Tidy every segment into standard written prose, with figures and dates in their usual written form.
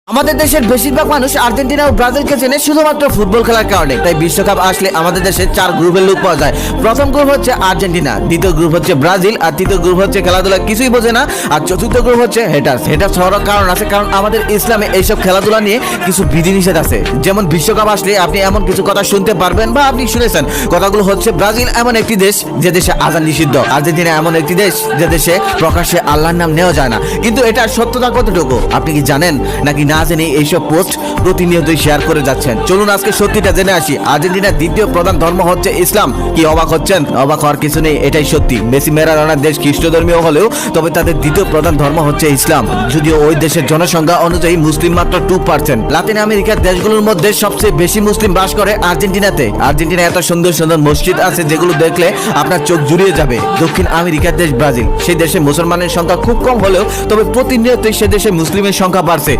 আমাদের দেশের বেশিরভাগ মানুষ আর্জেন্টিনা ও ব্রাজিলকে চেনে শুধুমাত্র ফুটবল খেলার কারণে। তাই বিশ্বকাপ আসলে আমাদের দেশে 4 গ্রুপের লোক পাওয়া যায়। প্রথম গ্রুপ হচ্ছে আর্জেন্টিনা, দ্বিতীয় গ্রুপ হচ্ছে ব্রাজিল, আর তৃতীয় গ্রুপ হচ্ছে খেলাধুলা কিছুই বোঝে না, আর চতুর্থ গ্রুপ হচ্ছে হেটার্স। হেটার্স হওয়ার কারণ আছে, কারণ আমাদের ইসলামে এইসব খেলাধুলা নিয়ে কিছু বিধিনিষেধ আছে। যেমন বিশ্বকাপ আসলে আপনি এমন কিছু কথা শুনতে পারবেন বা আপনি শুনেছেন। কথাগুলো হচ্ছে ব্রাজিল এমন একটি দেশ যে দেশে আযান নিষিদ্ধ, আর্জেন্টিনা এমন একটি দেশ যে দেশে প্রকাশ্যে আল্লাহর নাম নেওয়া যায় না। কিন্তু এটার সত্যতা কতটুকু আপনি কি জানেন, নাকি না জেনে এইসব পোস্ট প্রতিনিয়তই শেয়ার করে যাচ্ছেন? চলুন আজকে সত্যিটা জেনে আসি। আর্জেন্টিনার দ্বিতীয় প্রধান ধর্ম হচ্ছে ইসলাম। কি অবাক হচ্ছেন? অবাক হওয়ার কিছু নেই, এটাই সত্যি। মেসি ম্যারাডোনার দেশ খ্রিস্ট ধর্মীয় হলেও তবে তাদের দ্বিতীয় প্রধান ধর্ম হচ্ছে ইসলাম। যদিও ওই দেশের জনসংখ্যা অনুযায়ী মুসলিম মাত্র 2%। লাতিন আমেরিকার দেশগুলোর মধ্যে সবচেয়ে বেশি মুসলিম বাস করে আর্জেন্টিনাতে। আর্জেন্টিনা এত সুন্দর সুন্দর মসজিদ আছে যেগুলো দেখলে আপনার চোখ জুড়িয়ে যাবে। দক্ষিণ আমেরিকার দেশ ব্রাজিল, সেই দেশে মুসলমানের সংখ্যা খুব কম হলেও তবে প্রতিনিয়তই সে দেশে মুসলিমের সংখ্যা বাড়ছে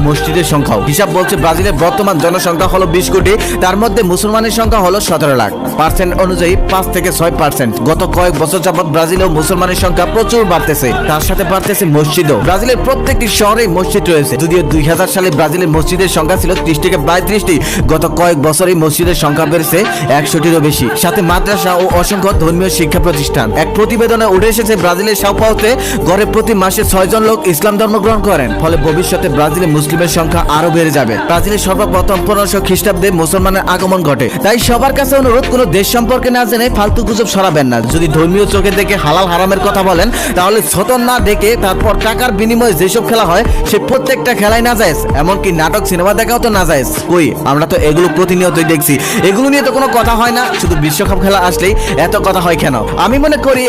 মসজিদের সংখ্যাও। হিসাব বলছে ব্রাজিলের বর্তমান জনসংখ্যা হলো 20 কোটি, তার মধ্যে মুসলমানের সংখ্যা হলো 17 লাখ। পার্সেন্ট অনুযায়ী 5 থেকে 6%। গত কয়েক বছর যাবৎ ব্রাজিলেও মুসলমানের সংখ্যা প্রচুর বাড়তেছে, তার সাথে বাড়তেছে মসজিদও। ব্রাজিলের প্রত্যেকটি শহরেই মসজিদ রয়েছে। যদিও 2000 সালে ব্রাজিলের মসজিদের সংখ্যা ছিল 30 থেকে 32টি, গত কয়েক বছরেই মসজিদের সংখ্যা বেড়েছে 100টিরও বেশি, সাথে মাদ্রাসা ও অসংখ্য ধর্মীয় শিক্ষা প্রতিষ্ঠান। এক প্রতিবেদনে উঠে এসেছে ব্রাজিলের সাও পাওতে গড়ে প্রতি মাসে 6 জন লোক ইসলাম ধর্ম গ্রহণ করেন। ফলে ভবিষ্যতে ব্রাজিলে মুসলিমের সংখ্যা আরো বেড়ে যাবে। ব্রাজিলের সর্বপ্রথম 1500 খ্রিস্টাব্দে মুসলমানের আগমন ঘটে। তাই সবার কাছে অনুরোধ, কোনো দেশ সম্পর্কে না জেনে ফালতু গুজব ছড়াবেন না। যদি ধর্মীয় চোখে দেখে হালাল হারামের কথা বলেন, তাহলে ছতন না দেখে তারপর টাকার বিনিময়ে যেসব খেলা হয় সে প্রত্যেকটা খেলাই নাজায়েজ। এমনকি নাটক সিনেমা দেখাও তো নাজায়েজ। কই, আমরা তো এগুলো প্রতিনিয়তই দেখছি। এগুলো নিয়ে তো কোনো কথা হয় না, শুধু বিশ্বকাপ খেলা আসলেই এত কথা হয় কেন? আমি মনে করি